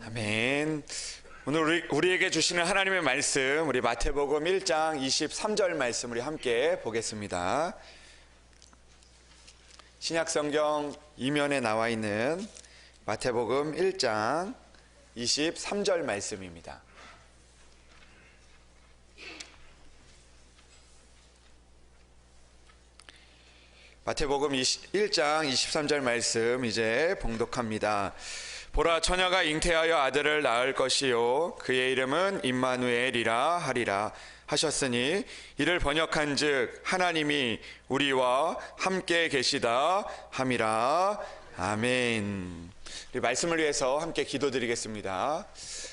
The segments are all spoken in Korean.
아멘. 오늘 우리에게 주시는 하나님의 말씀, 우리 마태복음 1장 23절 말씀 우리 함께 보겠습니다. 신약성경 이면에 나와 있는 마태복음 1장 23절 말씀입니다. 마태복음 1장 23절 말씀 이제 봉독합니다. 보라, 처녀가 잉태하여 아들을 낳을 것이요 그의 이름은 임마누엘이라 하리라 하셨으니 이를 번역한즉 하나님이 우리와 함께 계시다 함이라. 아멘. 우리 말씀을 위해서 함께 기도드리겠습니다.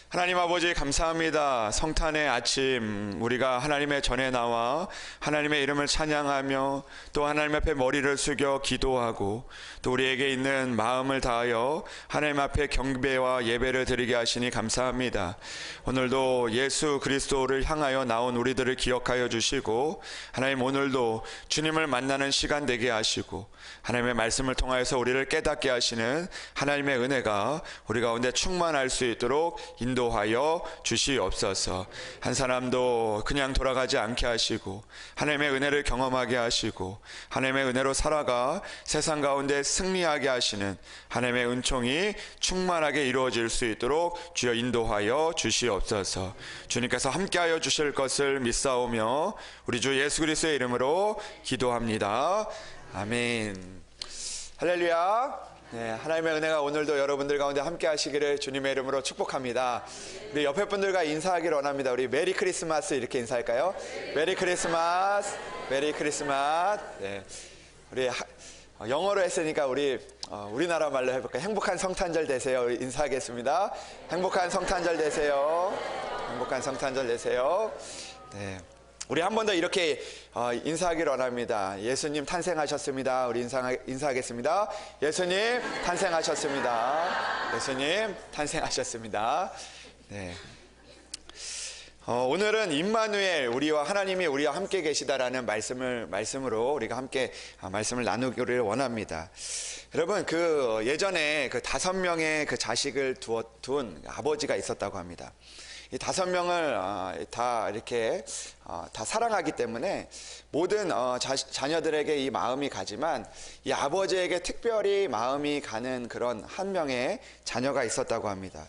하나님 아버지, 감사합니다. 성탄의 아침 우리가 하나님의 전에 나와 하나님의 이름을 찬양하며 또 하나님 앞에 머리를 숙여 기도하고 또 우리에게 있는 마음을 다하여 하나님 앞에 경배와 예배를 드리게 하시니 감사합니다. 오늘도 예수 그리스도를 향하여 나온 우리들을 기억하여 주시고 하나님, 오늘도 주님을 만나는 시간 되게 하시고 하나님의 말씀을 통하여서 우리를 깨닫게 하시는 하나님의 은혜가 우리 가운데 충만할 수 있도록 인도하여 주시옵소서. 한 사람도 그냥 돌아가지 않게 하시고 하나님의 은혜를 경험하게 하시고 하나님의 은혜로 살아가 세상 가운데 승리하게 하시는 하나님의 은총이 충만하게 이루어질 수 있도록 주여 인도하여 주시옵소서. 주님께서 함께하여 주실 것을 믿사오며 우리 주 예수 그리스도의 이름으로 기도합니다. 아멘. 할렐루야. 네, 하나님의 은혜가 오늘도 여러분들 가운데 함께 하시기를 주님의 이름으로 축복합니다. 우리 옆에 분들과 인사하기를 원합니다. 우리 메리 크리스마스 이렇게 인사할까요? 메리 크리스마스, 메리 크리스마스. 네, 우리 영어로 했으니까 우리 우리나라 말로 해볼까요? 행복한 성탄절 되세요. 인사하겠습니다. 행복한 성탄절 되세요. 행복한 성탄절 되세요. 네. 우리 한 번 더 이렇게 인사하기를 원합니다. 예수님 탄생하셨습니다. 우리 인사하겠습니다. 예수님 탄생하셨습니다. 예수님 탄생하셨습니다. 네. 오늘은 임마누엘, 우리와 하나님이 우리와 함께 계시다라는 말씀으로 우리가 함께 말씀을 나누기를 원합니다. 여러분, 예전에 5명의 자식을 둔 아버지가 있었다고 합니다. 이 5명을 다 이렇게 다 사랑하기 때문에 모든 자녀들에게 이 마음이 가지만 이 아버지에게 특별히 마음이 가는 그런 한 명의 자녀가 있었다고 합니다.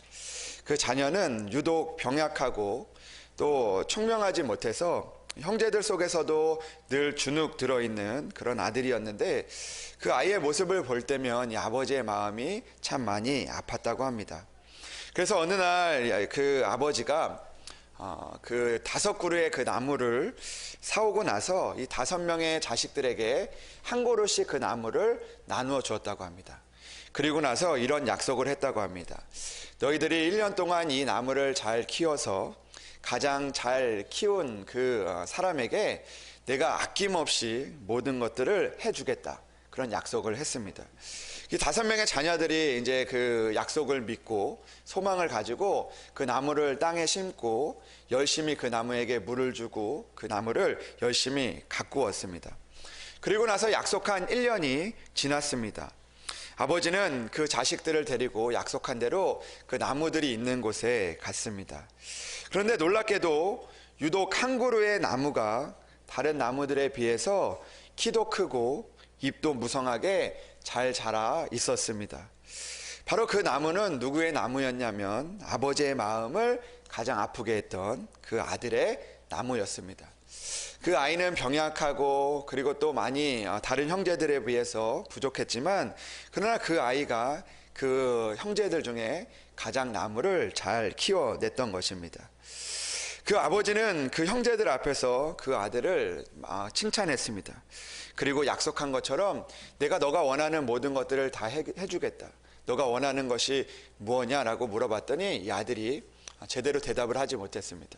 그 자녀는 유독 병약하고 또 총명하지 못해서 형제들 속에서도 늘 주눅 들어있는 그런 아들이었는데 그 아이의 모습을 볼 때면 이 아버지의 마음이 참 많이 아팠다고 합니다. 그래서 어느 날 그 아버지가 5그루의 그 나무를 사오고 나서 이 5명의 자식들에게 한 그루씩 그 나무를 나누어 주었다고 합니다. 그리고 나서 이런 약속을 했다고 합니다. 너희들이 1년 동안 이 나무를 잘 키워서 가장 잘 키운 그 사람에게 내가 아낌없이 모든 것들을 해주겠다, 그런 약속을 했습니다. 이 5명의 자녀들이 이제 그 약속을 믿고 소망을 가지고 그 나무를 땅에 심고 열심히 그 나무에게 물을 주고 그 나무를 열심히 가꾸었습니다. 그리고 나서 약속한 1년이 지났습니다. 아버지는 그 자식들을 데리고 약속한 대로 그 나무들이 있는 곳에 갔습니다. 그런데 놀랍게도 유독 한 그루의 나무가 다른 나무들에 비해서 키도 크고 잎도 무성하게 잘 자라 있었습니다. 바로 그 나무는 누구의 나무였냐면 아버지의 마음을 가장 아프게 했던 그 아들의 나무였습니다. 그 아이는 병약하고 그리고 또 많이 다른 형제들에 비해서 부족했지만 그러나 그 아이가 그 형제들 중에 가장 나무를 잘 키워냈던 것입니다. 그 아버지는 그 형제들 앞에서 그 아들을 칭찬했습니다. 그리고 약속한 것처럼 내가 너가 원하는 모든 것들을 다 해주겠다. 너가 원하는 것이 무엇냐라고 물어봤더니 이 아들이 제대로 대답을 하지 못했습니다.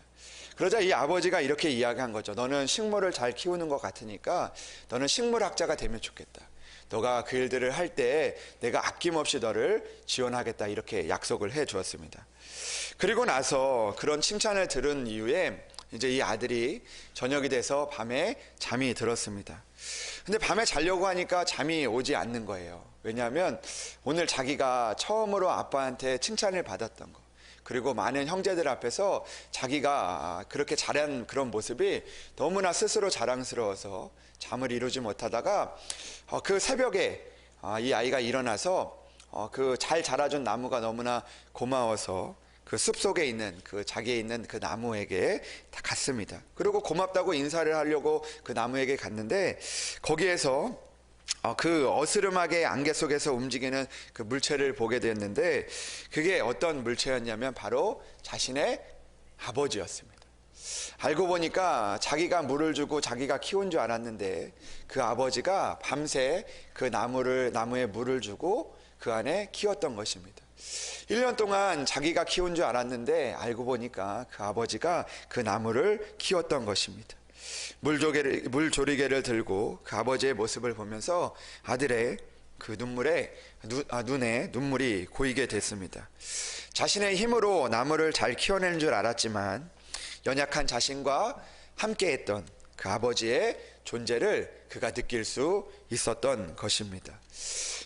그러자 이 아버지가 이렇게 이야기한 거죠. 너는 식물을 잘 키우는 것 같으니까 너는 식물학자가 되면 좋겠다. 너가 그 일들을 할 때 내가 아낌없이 너를 지원하겠다, 이렇게 약속을 해 주었습니다. 그리고 나서 그런 칭찬을 들은 이후에 이제 이 아들이 저녁이 돼서 밤에 잠이 들었습니다. 근데 밤에 자려고 하니까 잠이 오지 않는 거예요. 왜냐하면 오늘 자기가 처음으로 아빠한테 칭찬을 받았던 거, 그리고 많은 형제들 앞에서 자기가 그렇게 잘한 그런 모습이 너무나 스스로 자랑스러워서 잠을 이루지 못하다가 그 새벽에 이 아이가 일어나서 그 잘 자라준 나무가 너무나 고마워서 그 숲속에 있는 그 자기에 있는 그 나무에게 다 갔습니다. 그리고 고맙다고 인사를 하려고 그 나무에게 갔는데 거기에서 그 어스름하게 안개 속에서 움직이는 그 물체를 보게 됐는데 그게 어떤 물체였냐면 바로 자신의 아버지였습니다. 알고 보니까 자기가 물을 주고 자기가 키운 줄 알았는데 그 아버지가 밤새 그 나무에 물을 주고 그 안에 키웠던 것입니다. 1년 동안 자기가 키운 줄 알았는데 알고 보니까 그 아버지가 그 나무를 키웠던 것입니다. 물조리개를 들고 그 아버지의 모습을 보면서 아들의 그 눈에 눈물이 고이게 됐습니다. 자신의 힘으로 나무를 잘 키워내는 줄 알았지만 연약한 자신과 함께했던 그 아버지의 존재를 그가 느낄 수 있었던 것입니다.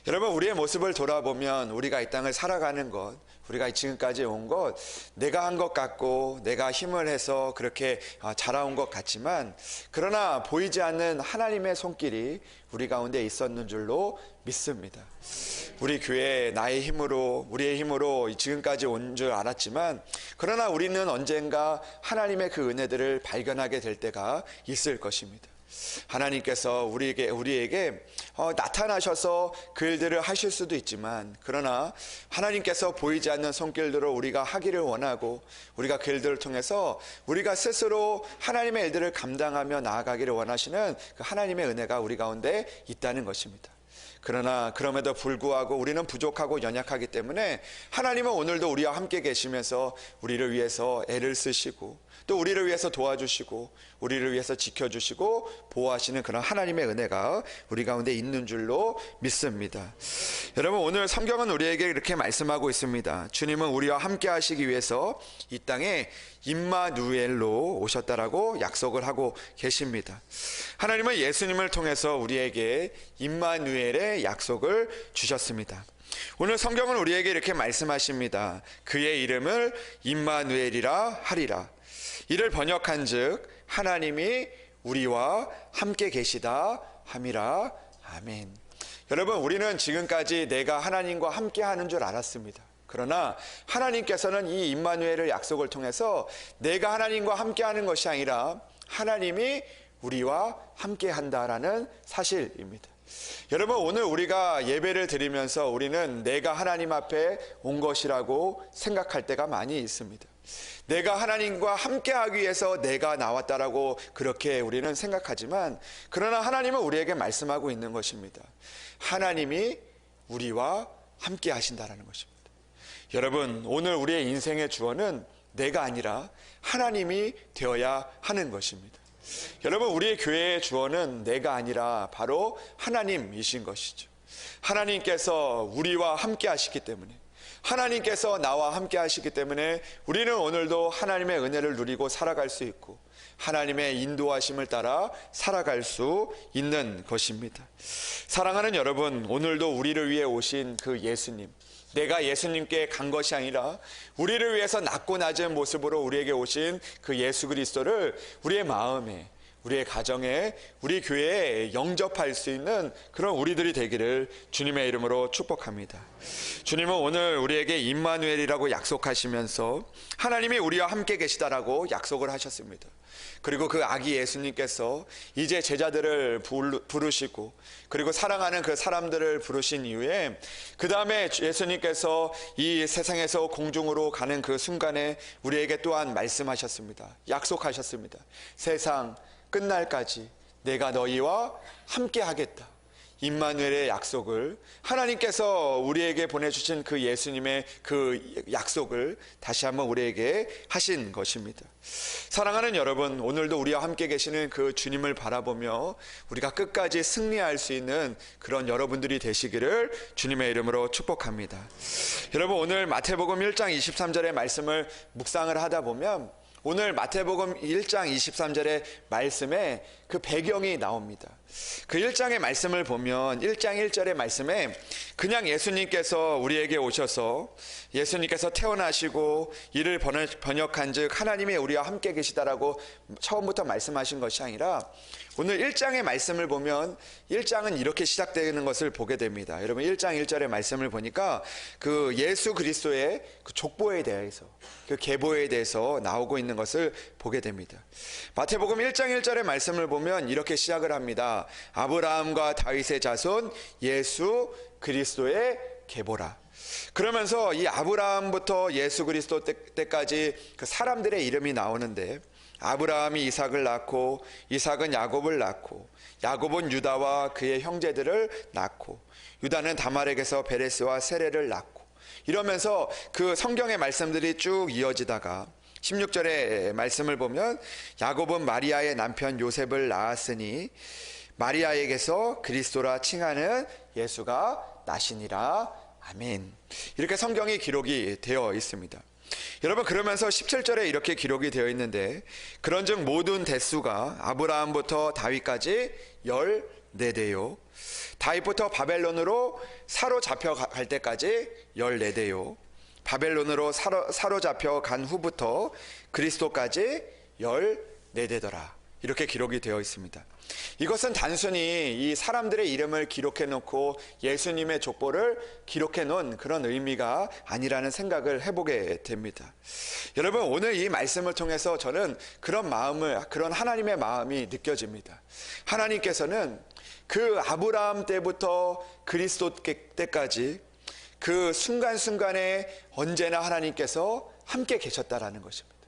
여러분, 우리의 모습을 돌아보면 우리가 이 땅을 살아가는 것, 우리가 지금까지 온 것, 내가 한 것 같고 내가 힘을 해서 그렇게 자라온 것 같지만 그러나 보이지 않는 하나님의 손길이 우리 가운데 있었는 줄로 믿습니다. 우리 교회 나의 힘으로 우리의 힘으로 지금까지 온 줄 알았지만 그러나 우리는 언젠가 하나님의 그 은혜들을 발견하게 될 때가 있을 것입니다. 하나님께서 우리에게 나타나셔서 그 일들을 하실 수도 있지만 그러나 하나님께서 보이지 않는 손길들로 우리가 하기를 원하고 우리가 그 일들을 통해서 우리가 스스로 하나님의 일들을 감당하며 나아가기를 원하시는 그 하나님의 은혜가 우리 가운데 있다는 것입니다. 그러나 그럼에도 불구하고 우리는 부족하고 연약하기 때문에 하나님은 오늘도 우리와 함께 계시면서 우리를 위해서 애를 쓰시고 또 우리를 위해서 도와주시고 우리를 위해서 지켜주시고 보호하시는 그런 하나님의 은혜가 우리 가운데 있는 줄로 믿습니다. 여러분, 오늘 성경은 우리에게 이렇게 말씀하고 있습니다. 주님은 우리와 함께 하시기 위해서 이 땅에 임마누엘로 오셨다라고 약속을 하고 계십니다. 하나님은 예수님을 통해서 우리에게 임마누엘의 약속을 주셨습니다. 오늘 성경은 우리에게 이렇게 말씀하십니다. 그의 이름을 임마누엘이라 하리라. 이를 번역한즉 하나님이 우리와 함께 계시다 함이라. 아멘. 여러분, 우리는 지금까지 내가 하나님과 함께 하는 줄 알았습니다. 그러나 하나님께서는 이 임마누엘의 약속을 통해서 내가 하나님과 함께 하는 것이 아니라 하나님이 우리와 함께 한다라는 사실입니다. 여러분, 오늘 우리가 예배를 드리면서 우리는 내가 하나님 앞에 온 것이라고 생각할 때가 많이 있습니다. 내가 하나님과 함께하기 위해서 내가 나왔다라고 그렇게 우리는 생각하지만 그러나 하나님은 우리에게 말씀하고 있는 것입니다. 하나님이 우리와 함께 하신다라는 것입니다. 여러분, 오늘 우리의 인생의 주어는 내가 아니라 하나님이 되어야 하는 것입니다. 여러분, 우리의 교회의 주어는 내가 아니라 바로 하나님이신 것이죠. 하나님께서 우리와 함께 하시기 때문에 하나님께서 나와 함께 하시기 때문에 우리는 오늘도 하나님의 은혜를 누리고 살아갈 수 있고 하나님의 인도하심을 따라 살아갈 수 있는 것입니다. 사랑하는 여러분, 오늘도 우리를 위해 오신 그 예수님, 내가 예수님께 간 것이 아니라 우리를 위해서 낮고 낮은 모습으로 우리에게 오신 그 예수 그리스도를 우리의 마음에, 우리의 가정에, 우리 교회에 영접할 수 있는 그런 우리들이 되기를 주님의 이름으로 축복합니다. 주님은 오늘 우리에게 임마누엘이라고 약속하시면서 하나님이 우리와 함께 계시다라고 약속을 하셨습니다. 그리고 그 아기 예수님께서 이제 제자들을 부르시고 그리고 사랑하는 그 사람들을 부르신 이후에 그 다음에 예수님께서 이 세상에서 공중으로 가는 그 순간에 우리에게 또한 말씀하셨습니다. 약속하셨습니다. 세상 끝날까지 내가 너희와 함께 하겠다. 임마누엘의 약속을, 하나님께서 우리에게 보내주신 그 예수님의 그 약속을 다시 한번 우리에게 하신 것입니다. 사랑하는 여러분, 오늘도 우리와 함께 계시는 그 주님을 바라보며 우리가 끝까지 승리할 수 있는 그런 여러분들이 되시기를 주님의 이름으로 축복합니다. 여러분, 오늘 마태복음 1장 23절의 말씀을 묵상을 하다 보면 오늘 마태복음 1장 23절의 말씀에 그 배경이 나옵니다. 그 1장의 말씀을 보면 1장 1절의 말씀에 그냥 예수님께서 우리에게 오셔서 예수님께서 태어나시고 이를 번역한 즉 하나님이 우리와 함께 계시다라고 처음부터 말씀하신 것이 아니라 오늘 1장의 말씀을 보면 1장은 이렇게 시작되는 것을 보게 됩니다. 여러분 1장 1절의 말씀을 보니까 그 예수 그리스도의 그 족보에 대해서 그 계보에 대해서 나오고 있는 것을 보게 됩니다. 마태복음 1장 1절의 말씀을 보면 이렇게 시작을 합니다. 아브라함과 다윗의 자손 예수 그리스도의 계보라. 그러면서 이 아브라함부터 예수 그리스도 때까지 그 사람들의 이름이 나오는데 아브라함이 이삭을 낳고 이삭은 야곱을 낳고 야곱은 유다와 그의 형제들을 낳고 유다는 다말에게서 베레스와 세레를 낳고 이러면서 그 성경의 말씀들이 쭉 이어지다가 16절의 말씀을 보면 야곱은 마리아의 남편 요셉을 낳았으니 마리아에게서 그리스도라 칭하는 예수가 나시니라. 아멘. 이렇게 성경이 기록이 되어 있습니다. 여러분 그러면서 17절에 이렇게 기록이 되어 있는데 그런즉 모든 대수가 아브라함부터 다윗까지 14대요 다윗부터 바벨론으로 사로잡혀 갈 때까지 14대요 바벨론으로 사로잡혀 간 후부터 그리스도까지 14대더라. 이렇게 기록이 되어 있습니다. 이것은 단순히 이 사람들의 이름을 기록해 놓고 예수님의 족보를 기록해 놓은 그런 의미가 아니라는 생각을 해보게 됩니다. 여러분 오늘 이 말씀을 통해서 저는 그런 하나님의 마음이 느껴집니다. 하나님께서는 그 아브라함 때부터 그리스도 때까지 그 순간순간에 언제나 하나님께서 함께 계셨다라는 것입니다.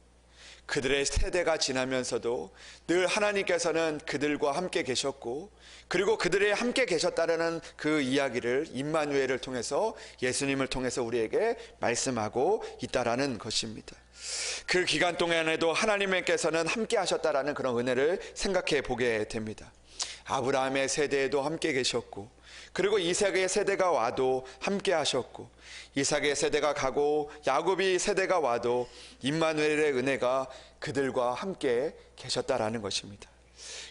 그들의 세대가 지나면서도 늘 하나님께서는 그들과 함께 계셨고 그리고 그들의 함께 계셨다라는 그 이야기를 임마누엘을 통해서 예수님을 통해서 우리에게 말씀하고 있다라는 것입니다. 그 기간 동안에도 하나님께서는 함께 하셨다라는 그런 은혜를 생각해 보게 됩니다. 아브라함의 세대에도 함께 계셨고 그리고 이삭의 세대가 와도 함께 하셨고 이삭의 세대가 가고 야곱이 세대가 와도 임마누엘의 은혜가 그들과 함께 계셨다라는 것입니다.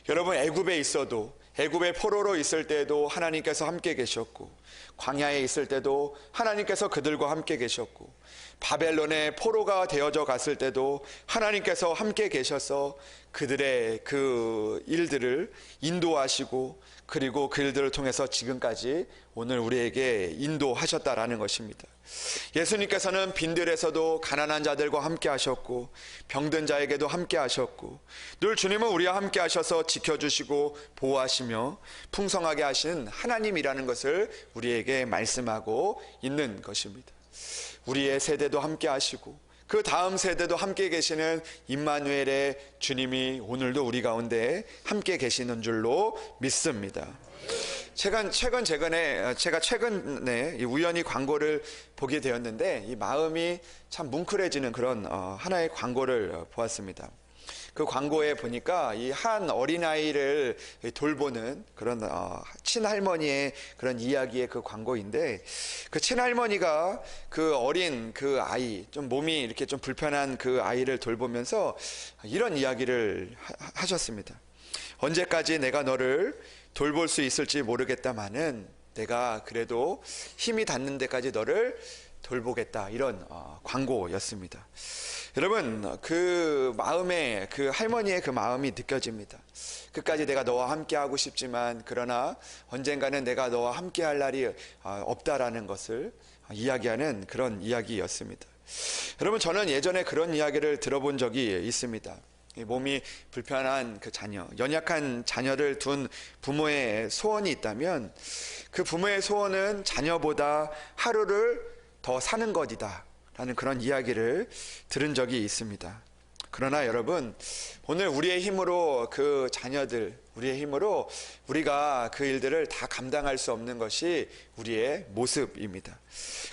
여러분 애굽에 있어도 애굽의 포로로 있을 때도 하나님께서 함께 계셨고 광야에 있을 때도 하나님께서 그들과 함께 계셨고 바벨론의 포로가 되어져 갔을 때도 하나님께서 함께 계셔서 그들의 그 일들을 인도하시고 그리고 그 일들을 통해서 지금까지 오늘 우리에게 인도하셨다라는 것입니다. 예수님께서는 빈들에서도 가난한 자들과 함께 하셨고 병든 자에게도 함께 하셨고 늘 주님은 우리와 함께 하셔서 지켜주시고 보호하시며 풍성하게 하시는 하나님이라는 것을 우리에게 말씀하고 있는 것입니다. 우리의 세대도 함께 하시고 그 다음 세대도 함께 계시는 임마누엘의 주님이 오늘도 우리 가운데 함께 계시는 줄로 믿습니다. 제가 최근에 우연히 광고를 보게 되었는데 이 마음이 참 뭉클해지는 그런 하나의 광고를 보았습니다. 그 광고에 보니까 이 한 어린아이를 돌보는 그런 친할머니의 그런 이야기의 그 광고인데 그 친할머니가 그 어린 그 아이 좀 몸이 이렇게 좀 불편한 그 아이를 돌보면서 이런 이야기를 하셨습니다. 언제까지 내가 너를 돌볼 수 있을지 모르겠다마는 내가 그래도 힘이 닿는 데까지 너를 돌보겠다. 이런 광고였습니다. 여러분 그 마음에 그 할머니의 그 마음이 느껴집니다. 끝까지 내가 너와 함께 하고 싶지만 그러나 언젠가는 내가 너와 함께 할 날이 없다라는 것을 이야기하는 그런 이야기였습니다. 여러분 저는 예전에 그런 이야기를 들어본 적이 있습니다. 몸이 불편한 그 자녀, 연약한 자녀를 둔 부모의 소원이 있다면 그 부모의 소원은 자녀보다 하루를 더 사는 것이다 라는 그런 이야기를 들은 적이 있습니다. 그러나 여러분 오늘 우리의 힘으로 그 자녀들 우리의 힘으로 우리가 그 일들을 다 감당할 수 없는 것이 우리의 모습입니다.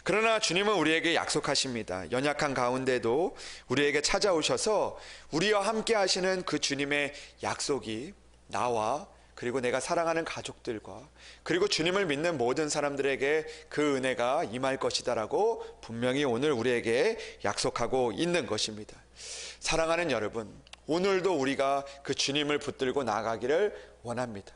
그러나 주님은 우리에게 약속하십니다. 연약한 가운데도 우리에게 찾아오셔서 우리와 함께 하시는 그 주님의 약속이 나와 그리고 내가 사랑하는 가족들과 그리고 주님을 믿는 모든 사람들에게 그 은혜가 임할 것이다라고 분명히 오늘 우리에게 약속하고 있는 것입니다. 사랑하는 여러분, 오늘도 우리가 그 주님을 붙들고 나아가기를 원합니다.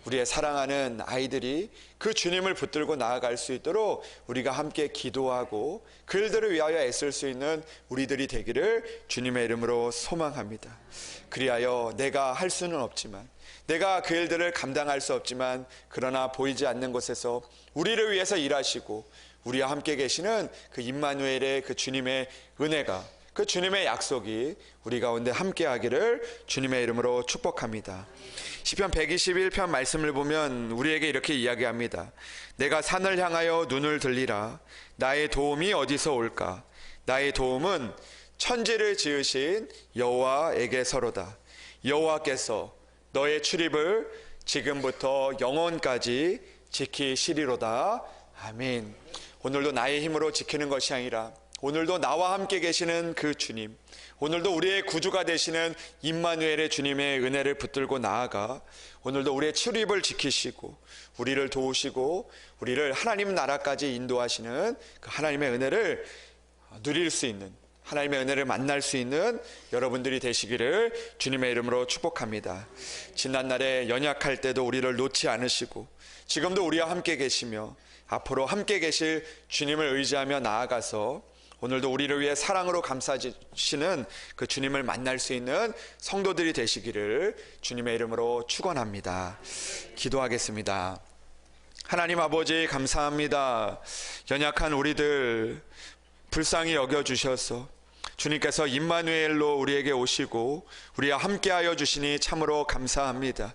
우리의 사랑하는 아이들이 그 주님을 붙들고 나아갈 수 있도록 우리가 함께 기도하고 그들을 위하여 애쓸 수 있는 우리들이 되기를 주님의 이름으로 소망합니다. 그리하여 내가 할 수는 없지만, 내가 그 일들을 감당할 수 없지만, 그러나 보이지 않는 곳에서 우리를 위해서 일하시고 우리와 함께 계시는 그 임마누엘의 그 주님의 은혜가, 그 주님의 약속이 우리 가운데 함께 하기를 주님의 이름으로 축복합니다. 시편 121편 말씀을 보면 우리에게 이렇게 이야기합니다. 내가 산을 향하여 눈을 들리라. 나의 도움이 어디서 올까? 나의 도움은 천지를 지으신 여호와에게서로다. 여호와께서 너의 출입을 지금부터 영원까지 지키시리로다. 아멘. 오늘도 나의 힘으로 지키는 것이 아니라 오늘도 나와 함께 계시는 그 주님, 오늘도 우리의 구주가 되시는 임마누엘의 주님의 은혜를 붙들고 나아가 오늘도 우리의 출입을 지키시고 우리를 도우시고 우리를 하나님 나라까지 인도하시는 그 하나님의 은혜를 누릴 수 있는, 하나님의 은혜를 만날 수 있는 여러분들이 되시기를 주님의 이름으로 축복합니다. 지난날에 연약할 때도 우리를 놓지 않으시고 지금도 우리와 함께 계시며 앞으로 함께 계실 주님을 의지하며 나아가서 오늘도 우리를 위해 사랑으로 감싸주시는 그 주님을 만날 수 있는 성도들이 되시기를 주님의 이름으로 축원합니다. 기도하겠습니다. 하나님 아버지 감사합니다. 연약한 우리들 불쌍히 여겨주셔서 주님께서 임마누엘로 우리에게 오시고 우리와 함께하여 주시니 참으로 감사합니다.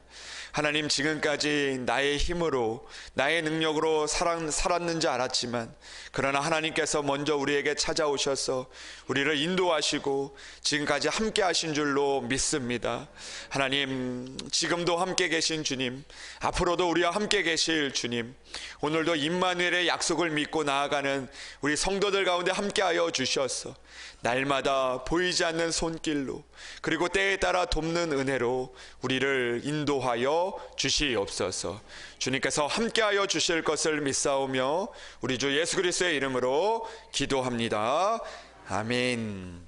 하나님, 지금까지 나의 힘으로 나의 능력으로 살았는지 알았지만 그러나 하나님께서 먼저 우리에게 찾아오셔서 우리를 인도하시고 지금까지 함께 하신 줄로 믿습니다. 하나님, 지금도 함께 계신 주님, 앞으로도 우리와 함께 계실 주님, 오늘도 임마누엘의 약속을 믿고 나아가는 우리 성도들 가운데 함께하여 주셔서 날마다 보이지 않는 손길로 그리고 때에 따라 돕는 은혜로 우리를 인도하여 주시옵소서. 주님께서 함께하여 주실 것을 믿사오며 우리 주 예수 그리스도의 이름으로 기도합니다. 아멘.